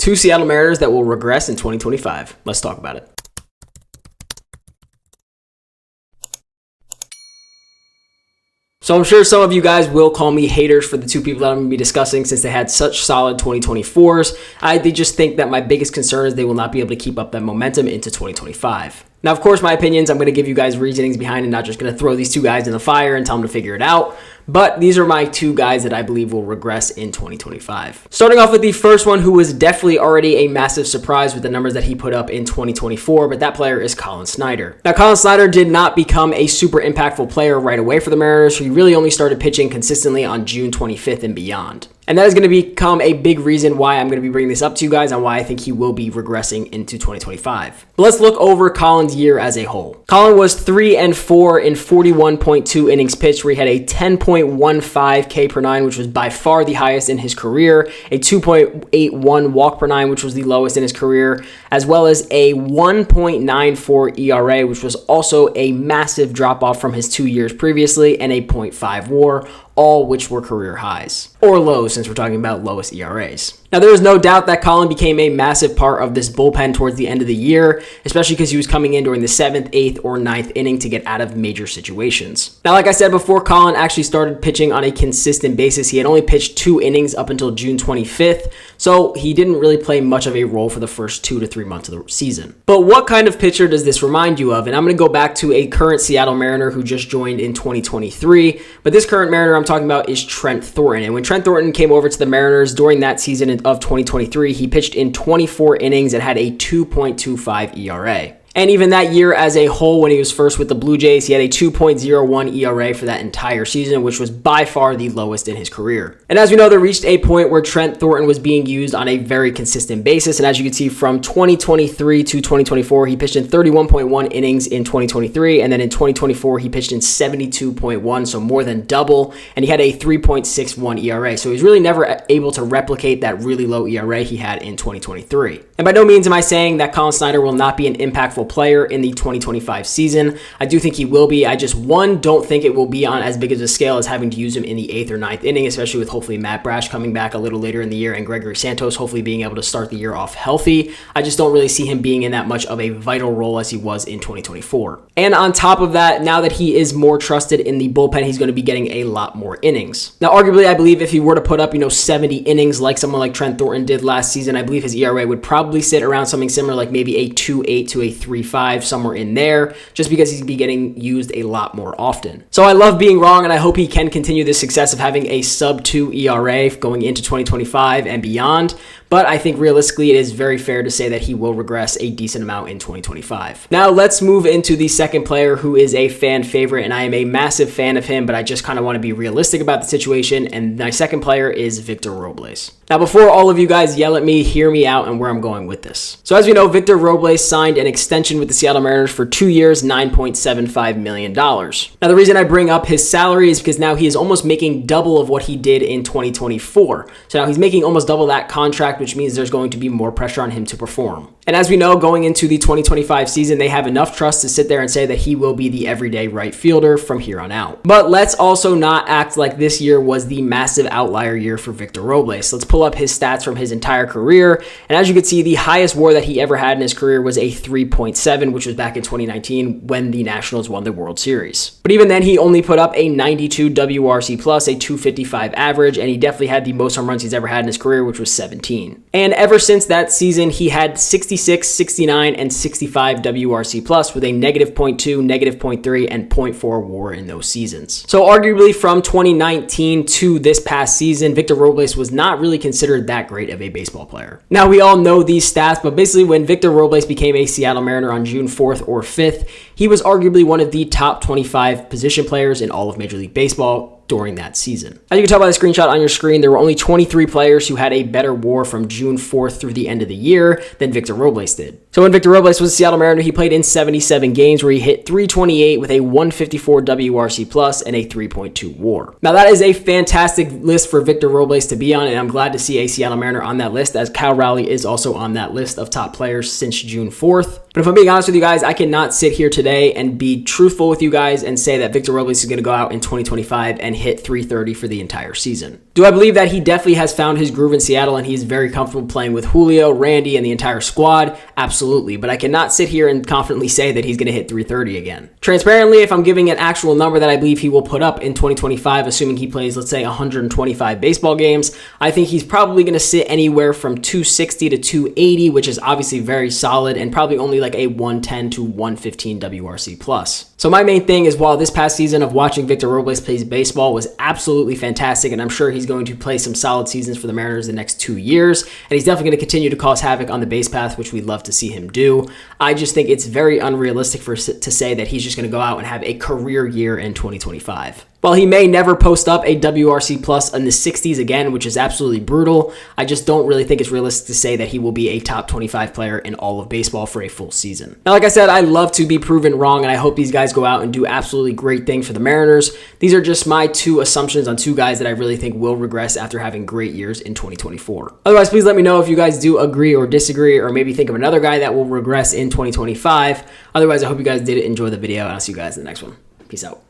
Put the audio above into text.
2 Seattle Mariners that will regress in 2025. Let's talk about it. So I'm sure some of you guys will call me haters for the 2 people that I'm going to be discussing since they had such solid 2024s. I just think that my biggest concern is they will not be able to keep up that momentum into 2025. Now, of course, my opinions, I'm going to give you guys reasonings behind it, not just going to throw these 2 guys in the fire and tell them to figure it out. But these are my 2 guys that I believe will regress in 2025. Starting off with the first one, who was definitely already a massive surprise with the numbers that he put up in 2024, but that player is Collin Snider. Now, Collin Snider did not become a super impactful player right away for the Mariners. He really only started pitching consistently on June 25th and beyond. And that is going to become a big reason why I'm going to be bringing this up to you guys and why I think he will be regressing into 2025. But let's look over Collin's year as a whole. Collin was 3-4 in 41.2 innings pitched, where he had a 10.15 K per 9, which was by far the highest in his career, a 2.81 walk per 9, which was the lowest in his career, as well as a 1.94 ERA, which was also a massive drop off from his 2 years previously, and a .5 WAR, all which were career highs, or lows since we're talking about lowest ERAs. Now, there is no doubt that Collin became a massive part of this bullpen towards the end of the year, especially because he was coming in during the 7th, 8th, or 9th inning to get out of major situations. Now, like I said before, Collin actually started pitching on a consistent basis. He had only pitched 2 innings up until June 25th, so he didn't really play much of a role for the first 2 to 3 months of the season. But what kind of pitcher does this remind you of? And I'm going to go back to a current Seattle Mariner who just joined in 2023, but this current Mariner I'm talking about is Trent Thornton. And when Trent Thornton came over to the Mariners during that season of 2023, he pitched in 24 innings and had a 2.25 ERA. And even that year as a whole, when he was first with the Blue Jays, he had a 2.01 ERA for that entire season, which was by far the lowest in his career. And as we know, there reached a point where Trent Thornton was being used on a very consistent basis. And as you can see, from 2023 to 2024, he pitched in 31.1 innings in 2023. And then in 2024, he pitched in 72.1, so more than double. And he had a 3.61 ERA. So he's really never able to replicate that really low ERA he had in 2023. And by no means am I saying that Collin Snider will not be an impactful player in the 2025 season. I do think he will be. I just, don't think it will be on as big of a scale as having to use him in the 8th or 9th inning, especially with hopefully Matt Brash coming back a little later in the year and Gregory Santos hopefully being able to start the year off healthy. I just don't really see him being in that much of a vital role as he was in 2024. And on top of that, now that he is more trusted in the bullpen, he's going to be getting a lot more innings. Now, arguably, I believe if he were to put up, 70 innings like someone like Trent Thornton did last season, I believe his ERA would probably sit around something similar, like maybe a 2.8 to a 3.5, somewhere in there, just because he's be getting used a lot more often. So I love being wrong, and I hope he can continue this success of having a sub-2 ERA going into 2025 and beyond. But I think realistically, it is very fair to say that he will regress a decent amount in 2025. Now, let's move into the second player who is a fan favorite, and I am a massive fan of him, but I just kind of want to be realistic about the situation, and my second player is Victor Robles. Now, before all of you guys yell at me, hear me out and where I'm going with this. So as we know, Victor Robles signed an extension with the Seattle Mariners for 2 years, $9.75 million. Now, the reason I bring up his salary is because now he is almost making double of what he did in 2024. So now he's making almost double that contract, which means there's going to be more pressure on him to perform. And as we know, going into the 2025 season, they have enough trust to sit there and say that he will be the everyday right fielder from here on out. But let's also not act like this year was the massive outlier year for Victor Robles. Let's pull up his stats from his entire career. And as you can see, the highest WAR that he ever had in his career was a 3.7, which was back in 2019 when the Nationals won the World Series. But even then, he only put up a 92 WRC plus, a 255 average, and he definitely had the most home runs he's ever had in his career, which was 17. And ever since that season, he had 66, 69, and 65 WRC plus with a -0.2, -0.3, and .4 WAR in those seasons. So arguably from 2019 to this past season, Victor Robles was not really considered that great of a baseball player. Now, we all know these stats, but basically when Victor Robles became a Seattle Mariner on June 4th or 5th, he was arguably one of the top 25 position players in all of Major League Baseball during that season. As you can tell by the screenshot on your screen, there were only 23 players who had a better WAR from June 4th through the end of the year than Victor Robles did. So when Victor Robles was a Seattle Mariner, he played in 77 games where he hit .328 with a 154 WRC plus and a 3.2 WAR. Now, that is a fantastic list for Victor Robles to be on, and I'm glad to see a Seattle Mariner on that list, as Cal Raleigh is also on that list of top players since June 4th. But if I'm being honest with you guys, I cannot sit here today and be truthful with you guys and say that Victor Robles is going to go out in 2025 and hit .330 for the entire season. Do I believe that he definitely has found his groove in Seattle and he's very comfortable playing with Julio, Randy, and the entire squad? Absolutely, but I cannot sit here and confidently say that he's going to hit 330 again. Transparently, if I'm giving an actual number that I believe he will put up in 2025, assuming he plays, let's say, 125 baseball games, I think he's probably going to sit anywhere from 260 to 280, which is obviously very solid and probably only like a 110 to 115 WRC plus. So my main thing is, while this past season of watching Victor Robles play baseball was absolutely fantastic, and I'm sure he's going to play some solid seasons for the Mariners the next 2 years, and he's definitely going to continue to cause havoc on the base path, which we'd love to see him do. I just think it's very unrealistic to say that he's just going to go out and have a career year in 2025. While he may never post up a WRC plus in the 60s again, which is absolutely brutal, I just don't really think it's realistic to say that he will be a top 25 player in all of baseball for a full season. Now, like I said, I love to be proven wrong, and I hope these guys go out and do absolutely great things for the Mariners. These are just my two assumptions on two guys that I really think will regress after having great years in 2024. Otherwise, please let me know if you guys do agree or disagree, or maybe think of another guy that will regress in 2025. Otherwise, I hope you guys did enjoy the video, and I'll see you guys in the next one. Peace out.